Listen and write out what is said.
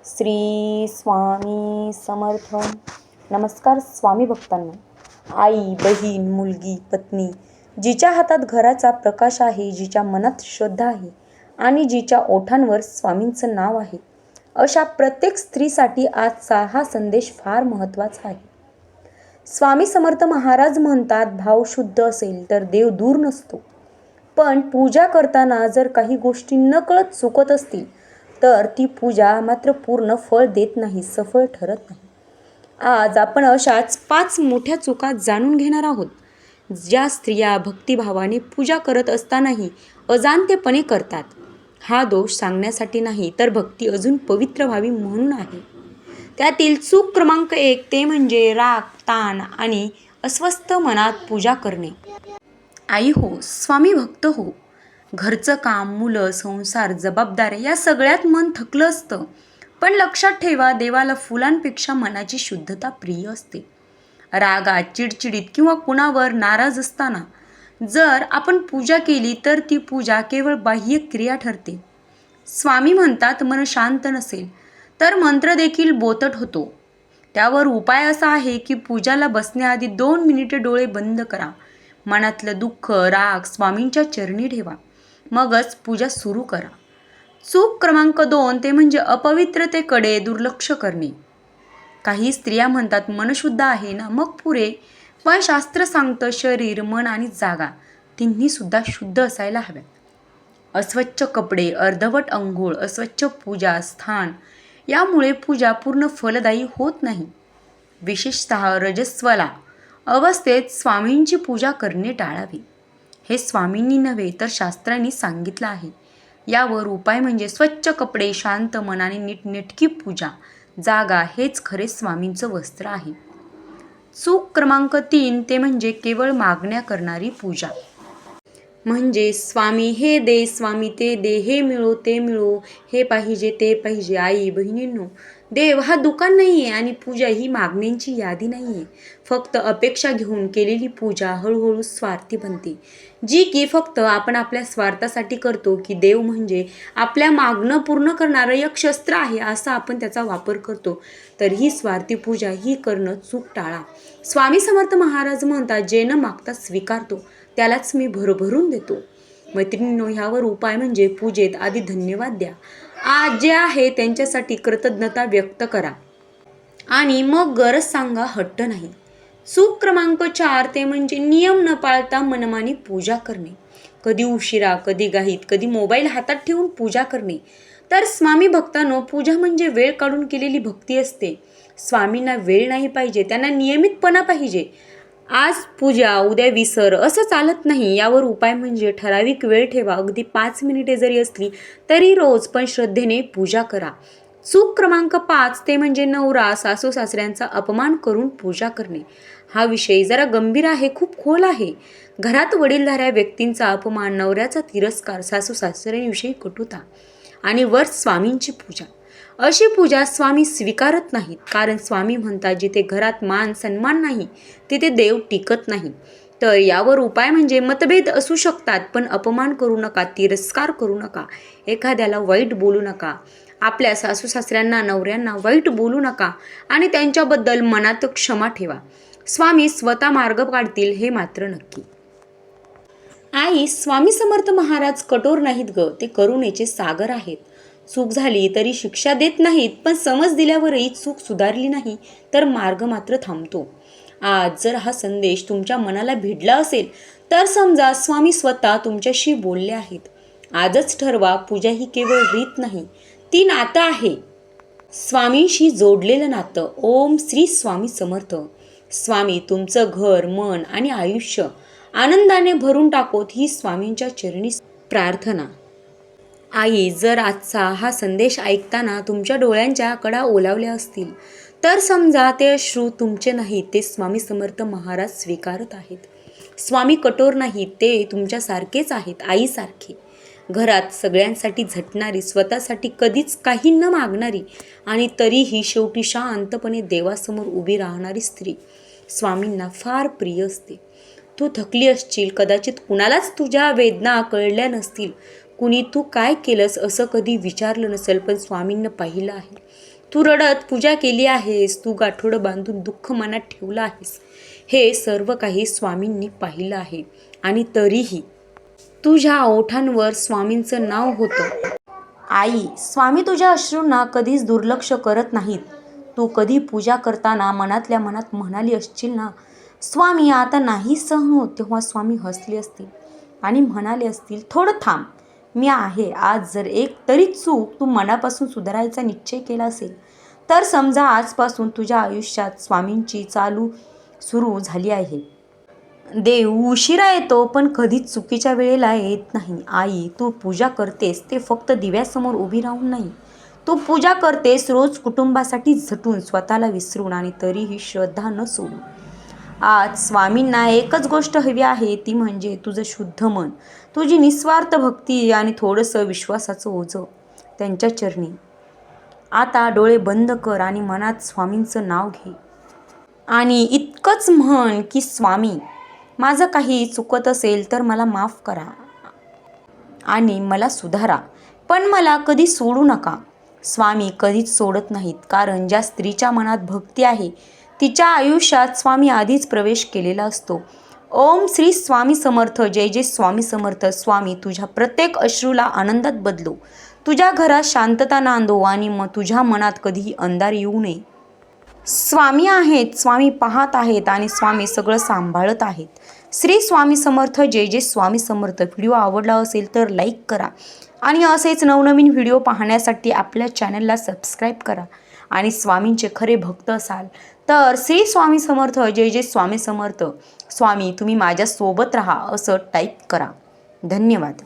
श्री स्वामी समर्थ. नमस्कार स्वामी भक्तांनो. आई, बहीण, मुलगी, पत्नी, जिच्या हातात घराचा प्रकाश आहे, जिच्या मनात श्रद्धा आहे आणि जिच्या ओठांवर स्वामींचं नाव आहे, अशा प्रत्येक स्त्रीसाठी आजचा हा संदेश फार महत्त्वाचा आहे. स्वामी समर्थ महाराज म्हणतात, भाव शुद्ध असेल तर देव दूर नसतो. पण पूजा करताना जर काही गोष्टी नकळत चुकत असतील तर ती पूजा मात्र पूर्ण फळ देत नाही, सफळ ठरत नाही. आज आपण अशाच 5 मोठ्या चुका जाणून घेणार आहोत, ज्या स्त्रिया भक्तिभावाने पूजा करत असतानाही अजाणतेपणे करतात. हा दोष सांगण्यासाठी नाही, तर भक्ती अजून पवित्र व्हावी म्हणून आहे. त्यातील चूक क्रमांक 1 ते म्हणजे राग, ताण आणि अस्वस्थ मनात पूजा करणे. आई हो, स्वामी भक्त हो, घरचं काम, मुलं, संसार, जबाबदाऱ्या या सगळ्यात मन थकलं असतं. पण लक्षात ठेवा, देवाला फुलांपेक्षा मनाची शुद्धता प्रिय असते. रागात, चिडचिडीत किंवा कुणावर नाराज असताना जर आपण पूजा केली तर ती पूजा केवळ बाह्य क्रिया ठरते. स्वामी म्हणतात, मन शांत नसेल तर मंत्र देखील बोचट होतो. त्यावर उपाय असा आहे की पूजाला बसण्याआधी 2 मिनिटे डोळे बंद करा. मनातलं दुःख, राग स्वामींच्या चरणी ठेवा. मगच पूजा सुरू करा. चूक क्रमांक 2 ते म्हणजे अपवित्रतेकडे दुर्लक्ष करणे. काही स्त्रिया म्हणतात, मन शुद्ध आहे ना, मग पुरे. पण शास्त्र सांगतं, शरीर, मन आणि जागा तिन्ही सुद्धा शुद्ध असायला हव्यात. अस्वच्छ कपडे, अर्धवट अंघोळ, अस्वच्छ पूजा स्थान यामुळे पूजा पूर्ण फलदायी होत नाही. विशेषतः रजस्वला अवस्थेत स्वामींची पूजा करणे टाळावे. हे स्वामींनी नव्हे तर शास्त्रांनी सांगितलं आहे. यावर उपाय म्हणजे स्वच्छ कपडे, शांत मन आणि नीटनेटकी पूजा. जागा हेच खरे स्वामींचं वस्त्र आहे. चूक क्रमांक 3 ते म्हणजे केवळ मागण्या करणारी पूजा. म्हणजे स्वामी हे दे, स्वामी ते दे, हे मिळो ते मिळो, हे पाहिजे ते पाहिजे. आई बहिणींनो, देव हा दुकान नाही आहे आणि पूजा ही मागण्यांची यादी नाही आहे. फक्त अपेक्षा घेऊन केलेली पूजा हळूहळू स्वार्थी बनते, जी की फक्त आपण आपल्या स्वार्थासाठी करतो. की देव म्हणजे आपल्या मागणं पूर्ण करणारं एक शस्त्र आहे, असा आपण त्याचा वापर करतो. तर ही स्वार्थी पूजा ही करणं चूक टाळा. स्वामी समर्थ महाराज म्हणतात, जे न मागता स्वीकारतो त्यालाच मी भरभरून देतो. मैत्रिणींनो, ह्यावर उपाय म्हणजे पूजेत आधी धन्यवाद द्या. आज जे आहे त्यांच्यासाठी कृतज्ञता व्यक्त करा आणि मग गरज सांगा, हट्ट नाही. चूक क्रमांक 4 ते म्हणजे नियम न पाळता मनमानी पूजा करणे. कधी उशिरा, कधी घाईत, कधी मोबाईल हातात ठेवून पूजा करणे. तर स्वामी भक्तांनो, पूजा म्हणजे वेळ काढून केलेली भक्ती असते. स्वामींना वेळ नाही पाहिजे, त्यांना नियमितपणा पाहिजे. आज पूजा, उद्या विसर, असं चालत नाही. यावर उपाय म्हणजे ठराविक वेळ ठेवा. अगदी 5 मिनिटे जरी असली तरी रोज, पण श्रद्धेने पूजा करा. चूक क्रमांक 5 ते म्हणजे नवरा, सासू सासऱ्यांचा अपमान करून पूजा करणे. हा विषय जरा गंभीर आहे, खूप खोल आहे. घरात वडीलधाऱ्या व्यक्तींचा अपमान, नवऱ्याचा तिरस्कार, सासू सासऱ्यांविषयी कटुता आणि वर स्वामींची पूजा. अशी पूजा स्वामी स्वीकारत नाहीत. कारण स्वामी म्हणतात, जिथे घरात मान सन्मान नाही तिथे देव टिकत नाही. तर यावर उपाय म्हणजे मतभेद असू शकतात, पण अपमान करू नका, तिरस्कार करू नका, एखाद्याला वाईट बोलू नका. आपल्या सासू सासऱ्यांना, नवऱ्यांना वाईट बोलू नका आणि त्यांच्याबद्दल मनात क्षमा ठेवा. स्वामी स्वतः मार्ग काढतील, हे मात्र नक्की. आई, स्वामी समर्थ महाराज कठोर नाहीत ग, ते करुणेचे सागर आहेत. चूक झाली तरी शिक्षा देत नाहीत, पण समज दिल्यावरही चूक सुधारली नाही तर मार्ग मात्र थांबतो. आज जर हा संदेश तुमच्या मनाला भिडला असेल तर समजा स्वामी स्वतः तुमच्याशी बोलले आहेत. आजच ठरवा, पूजा ही केवळ रीत नाही, ती नातं आहे, स्वामींशी जोडलेलं नातं. ओम श्री स्वामी समर्थ. स्वामी तुमचं घर, मन आणि आयुष्य आनंदाने भरून टाकोत, ही स्वामींच्या चरणी प्रार्थना. आई, जर आजचा हा संदेश ऐकताना तुमच्या डोळ्यांच्या कडा ओलावल्या असतील तर समजा ते अश्रू तुमचे नाहीत, ते स्वामी समर्थ महाराज स्वीकारत आहेत. स्वामी कठोर नाहीत, ते तुमच्यासारखेच आहेत, आईसारखे. घरात सगळ्यांसाठी झटणारी, स्वतःसाठी कधीच काही न मागणारी आणि तरीही शेवटी शांतपणे देवासमोर उभी राहणारी स्त्री स्वामींना फार प्रिय असते. तू थकली असशील, कदाचित कुणालाच तुझ्या वेदना कळल्या नसतील, कुणी तू काय केलंस असं कधी विचारलं नसेल, पण स्वामींना पाहिलं आहे. तू रडत पूजा केली आहेस, तू गाठोडं बांधून दुःख मनात ठेवलं आहेस. हे सर्व काही स्वामींनी पाहिलं आहे आणि तरीही तुझ्या ओठांवर स्वामींचं नाव होतं. आई, स्वामी तुझ्या अश्रूंना कधीच दुर्लक्ष करत नाहीत. तू कधी पूजा करताना मनातल्या मनात म्हणाली असशील ना, स्वामी आता नाही सहन होत, तेव्हा स्वामी हसले असतील आणि म्हणाले असतील, थोडं थांब, मी आहे. आज जर एक तरी चूक तू मनापासून सुधारायचा निश्चय केला असेल तर समजा आजपासून तुझ्या आयुष्यात स्वामींची सुरू झाली आहे. देव उशिरा येतो पण कधीच चुकीच्या वेळेला येत नाही. आई, तू पूजा करतेस ते फक्त दिव्यासमोर उभी राहून नाही. तू पूजा करतेस रोज कुटुंबासाठी झटून, स्वतःला विसरून आणि तरीही श्रद्धा न सोडून. आज स्वामींना एकच गोष्ट हवी आहे, ती म्हणजे तुझं शुद्ध मन, तुझी निस्वार्थ भक्ती आणि थोडंसं विश्वासाचं ओझं त्यांच्या चरणी. आता डोळे बंद कर आणि मनात स्वामींचं नाव घे आणि इतकंच म्हण की स्वामी, माझं काही चुकत असेल तर मला माफ करा आणि मला सुधारा, पण मला कधी सोडू नका. स्वामी कधीच सोडत नाहीत, कारण ज्या स्त्रीच्या मनात भक्ती आहे तिच्या आयुष्यात स्वामी आधीच प्रवेश केलेला असतो. ओम श्री स्वामी समर्थ. जय जय स्वामी समर्थ. स्वामी तुझ्या प्रत्येक अश्रूला आनंदात बदलो, तुझ्या घरात शांतता नांदो आणि मग तुझ्या मनात कधीही अंधार येऊ नये. स्वामी आहेत, स्वामी पाहत आहेत आणि स्वामी सगळं सांभाळत आहेत. श्री स्वामी समर्थ. जय जय स्वामी समर्थ. व्हिडिओ आवडला असेल तर लाईक करा आणि असेच नवनवीन व्हिडिओ पाहण्यासाठी आपल्या चॅनलला सबस्क्राईब करा. आणि स्वामींचे खरे भक्त असाल तर श्री स्वामी समर्थ. जय जय स्वामी समर्थ. स्वामी तुम्ही माझ्यासोबत राहा असं टाईप करा. धन्यवाद.